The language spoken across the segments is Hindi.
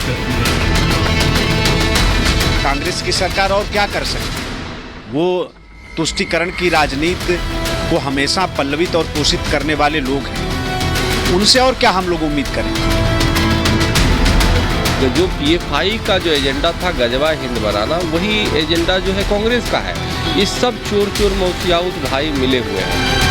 करती है। कांग्रेस की सरकार और क्या कर सकती है? वो तुष्टीकरण की राजनीति को हमेशा पल्लवित और पोषित करने वाले लोग हैं, उनसे और क्या हम लोग उम्मीद करें? जो पीएफआई का जो एजेंडा था गजवा हिंद बनाना, वही एजेंडा जो है कांग्रेस का है। ये सब चोर चोर मौसियाउत भाई मिले हुए हैं।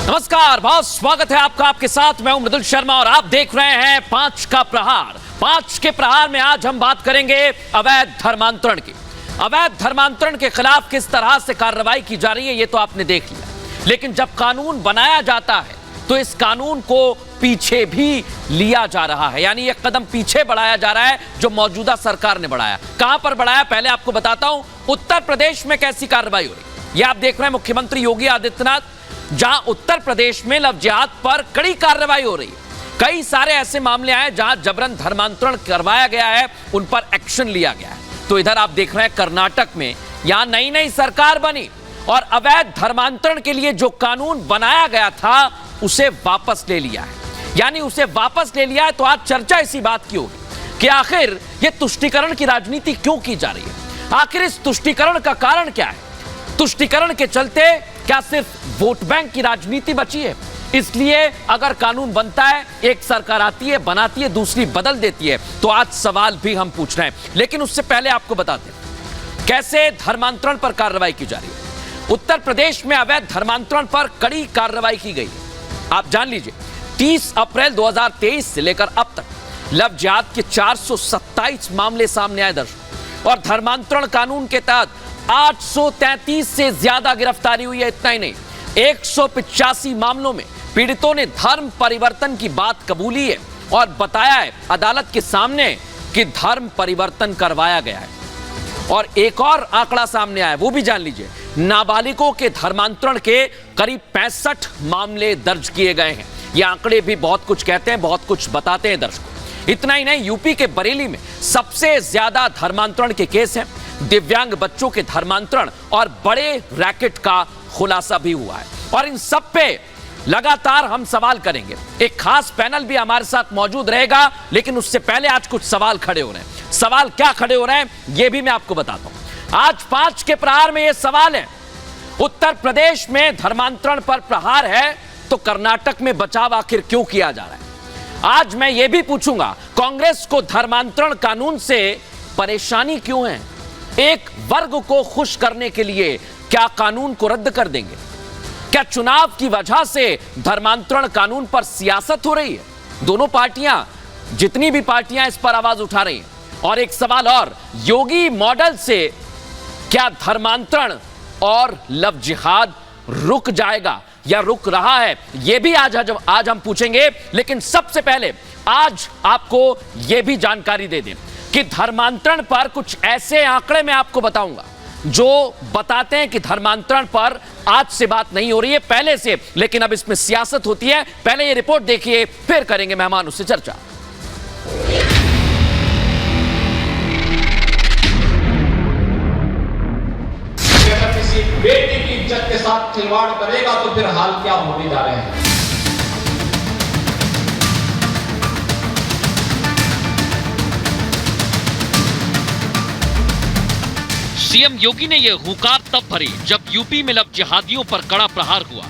नमस्कार, बहुत स्वागत है आपका। आपके साथ मैं हूं मृदुल शर्मा और आप देख रहे हैं 5 का प्रहार। 5 के प्रहार में आज हम बात करेंगे अवैध धर्मांतरण की। अवैध धर्मांतरण के खिलाफ किस तरह से कार्रवाई की जा रही है ये तो आपने देख लिया, लेकिन जब कानून बनाया जाता है तो इस कानून को पीछे भी लिया जा रहा है, यानी एक कदम पीछे बढ़ाया जा रहा है जो मौजूदा सरकार ने बढ़ाया। कहां पर बढ़ाया पहले आपको बताता हूं। उत्तर प्रदेश में कैसी कार्रवाई हो रही है ये आप देख रहे हैं। मुख्यमंत्री योगी आदित्यनाथ, जहां उत्तर प्रदेश में लव जिहाद पर कड़ी कार्रवाई हो रही है। कई सारे ऐसे मामले आए जहां जबरन धर्मांतरण करवाया गया है, उन पर एक्शन लिया गया है। तो इधर आप देख रहे हैं कर्नाटक में, यहां नई नई सरकार बनी और अवैध धर्मांतरण के लिए जो कानून बनाया गया था उसे वापस ले लिया है, यानी उसे वापस ले लिया है। तो आज चर्चा इसी बात की होगी कि आखिर यह तुष्टीकरण की राजनीति क्यों की जा रही है, आखिर इस तुष्टीकरण का कारण क्या है। तुष्टीकरण के चलते क्या सिर्फ वोट बैंक की राजनीति बची है? इसलिए अगर कानून बनता है, एक सरकार आती है, बनाती है, दूसरी बदल देती है, तो आज सवाल भी हम पूछ रहे हैं। लेकिन उससे पहले आपको बताते हैं कैसे धर्मांतरण पर कार्रवाई की जा रही है। उत्तर प्रदेश में अवैध धर्मांतरण पर कड़ी कार्रवाई की गई है। आप जान लीजिए, 30 अप्रैल 2023 से लेकर अब तक लव जिहाद के 427 मामले सामने आए दर्शकों, और धर्मांतरण कानून के तहत 833 से ज्यादा गिरफ्तारी हुई है। इतना ही नहीं, 185 मामलों में पीड़ितों ने धर्म परिवर्तन की बात कबूली है और बताया है अदालत के सामने कि धर्म परिवर्तन करवाया गया है। और एक और आंकड़ा सामने आया, वो भी जान लीजिए, नाबालिगों के धर्मांतरण के करीब 65 मामले दर्ज किए गए हैं। ये आंकड़े भी बहुत कुछ कहते हैं, बहुत कुछ बताते हैं दर्शकों। इतना ही नहीं, यूपी के बरेली में सबसे ज्यादा धर्मांतरण के केस हैं। दिव्यांग बच्चों के धर्मांतरण और बड़े रैकेट का खुलासा भी हुआ है। और इन सब पे लगातार हम सवाल करेंगे। एक खास पैनल भी हमारे साथ मौजूद रहेगा, लेकिन उससे पहले आज कुछ सवाल खड़े हो रहे हैं। सवाल क्या खड़े हो रहे हैं ये भी मैं आपको बताता हूं। आज 5 के प्रहार में यह सवाल है, उत्तर प्रदेश में धर्मांतरण पर प्रहार है तो कर्नाटक में बचाव आखिर क्यों किया जा रहा है। आज मैं यह भी पूछूंगा, कांग्रेस को धर्मांतरण कानून से परेशानी क्यों है? एक वर्ग को खुश करने के लिए क्या कानून को रद्द कर देंगे? क्या चुनाव की वजह से धर्मांतरण कानून पर सियासत हो रही है? दोनों पार्टियां, जितनी भी पार्टियां इस पर आवाज उठा रही हैं। और एक सवाल और, योगी मॉडल से क्या धर्मांतरण और लव जिहाद रुक जाएगा या रुक रहा है? यह भी आज हम पूछेंगे। लेकिन सबसे पहले आज आपको यह भी जानकारी दे दें कि धर्मांतरण पर कुछ ऐसे आंकड़े मैं आपको बताऊंगा जो बताते हैं कि धर्मांतरण पर आज से बात नहीं हो रही है, पहले से, लेकिन अब इसमें सियासत होती है। पहले ये रिपोर्ट देखिए, फिर करेंगे मेहमानों से चर्चा। अगर किसी बेटी की इज्जत के साथ खिलवाड़ करेगा तो फिर हाल क्या होने जा रहे हैं। सीएम योगी ने यह हुंकार तब भरी जब यूपी में लव जिहादियों पर कड़ा प्रहार हुआ।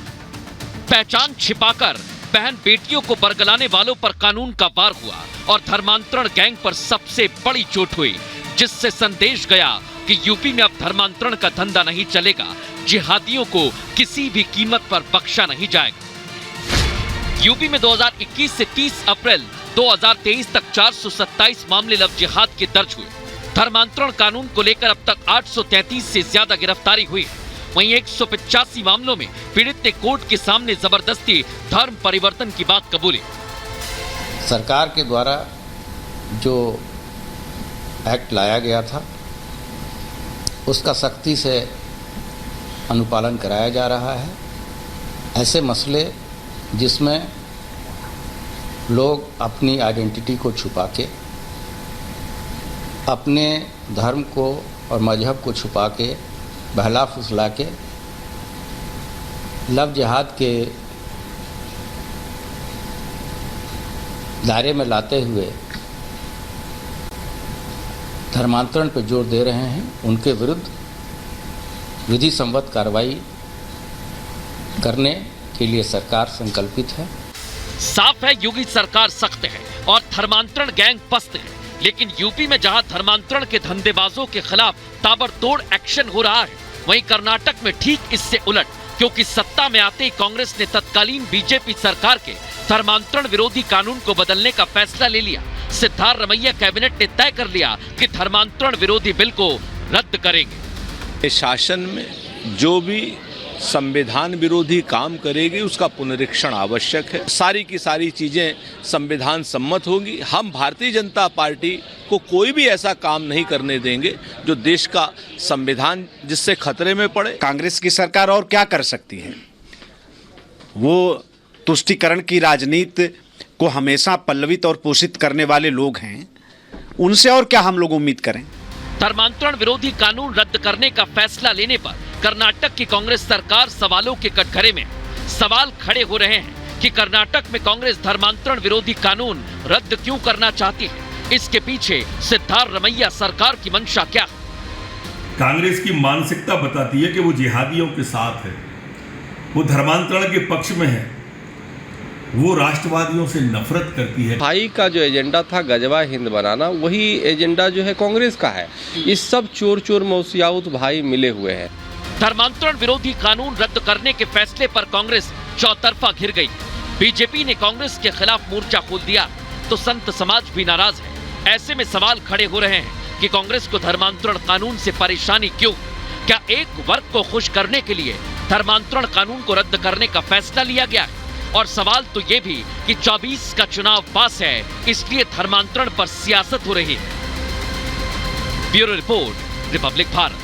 पहचान छिपाकर बहन बेटियों को बरगलाने वालों पर कानून का वार हुआ और धर्मांतरण गैंग पर सबसे बड़ी चोट हुई, जिससे संदेश गया कि यूपी में अब धर्मांतरण का धंधा नहीं चलेगा, जिहादियों को किसी भी कीमत पर बख्शा नहीं जाएगा। यूपी में 2021 से 30 अप्रैल 2023 तक 427 मामले लव जिहाद के दर्ज हुए। धर्मांतरण कानून को लेकर अब तक 833 से ज्यादा गिरफ्तारी हुई। वहीं 185 मामलों में पीड़ित ने कोर्ट के सामने जबरदस्ती धर्म परिवर्तन की बात कबूली। सरकार के द्वारा जो एक्ट लाया गया था उसका सख्ती से अनुपालन कराया जा रहा है। ऐसे मसले जिसमें लोग अपनी आइडेंटिटी को छुपा के अपने धर्म को और मजहब को छुपा के बहला फुसला के लव जिहाद के दायरे में लाते हुए धर्मांतरण पर जोर दे रहे हैं। उनके विरुद्ध विधि सम्मत कार्रवाई करने के लिए सरकार संकल्पित है। साफ है योगी सरकार सख्त है और धर्मांतरण गैंग पस्त है, लेकिन यूपी में जहां धर्मांतरण के धंधेबाजों के खिलाफ ताबड़तोड़ एक्शन हो रहा है, वहीं कर्नाटक में ठीक इससे उलट, क्योंकि सत्ता में आते ही कांग्रेस ने तत्कालीन बीजेपी सरकार के धर्मांतरण विरोधी कानून को बदलने का फैसला ले लिया। सिद्धारमैया कैबिनेट ने तय कर लिया कि धर्मांतरण विरोधी बिल को रद्द करेंगे। शासन में जो भी संविधान विरोधी काम करेगी उसका पुनरीक्षण आवश्यक है। सारी की सारी चीजें संविधान सम्मत होगी। हम भारतीय जनता पार्टी को कोई भी ऐसा काम नहीं करने देंगे जो देश का संविधान जिससे खतरे में पड़े। कांग्रेस की सरकार और क्या कर सकती है? वो तुष्टीकरण की राजनीति को हमेशा पल्लवित और पोषित करने वाले लोग हैं। उनसे और क्या हम लोग उम्मीद करें? धर्मांतरण विरोधी कानून रद्द करने का फैसला लेने पर कर्नाटक की कांग्रेस सरकार सवालों के कटघरे में। सवाल खड़े हो रहे हैं कि कर्नाटक में कांग्रेस धर्मांतरण विरोधी कानून रद्द क्यों करना चाहती है? इसके पीछे सिद्धारमैया सरकार की मंशा क्या है? कांग्रेस की मानसिकता बताती है कि वो जिहादियों के साथ है, वो धर्मांतरण के पक्ष में है, वो राष्ट्रवादियों से नफरत करती है। भाई का जो एजेंडा था गजवा हिंद बनाना, वही एजेंडा जो है कांग्रेस का है। इस सब चोर चोर मौसियाउत भाई मिले हुए हैं। धर्मांतरण विरोधी कानून रद्द करने के फैसले पर कांग्रेस चौतरफा घिर गई। बीजेपी ने कांग्रेस के खिलाफ मोर्चा खोल दिया तो संत समाज भी नाराज है। ऐसे में सवाल खड़े हो रहे हैं कि कांग्रेस को धर्मांतरण कानून से परेशानी क्यों? क्या एक वर्ग को खुश करने के लिए धर्मांतरण कानून को रद्द करने का फैसला लिया गया है? और सवाल तो ये भी कि 24 का चुनाव पास है, इसलिए धर्मांतरण पर सियासत हो रही है। Bureau report, Republic Bharat.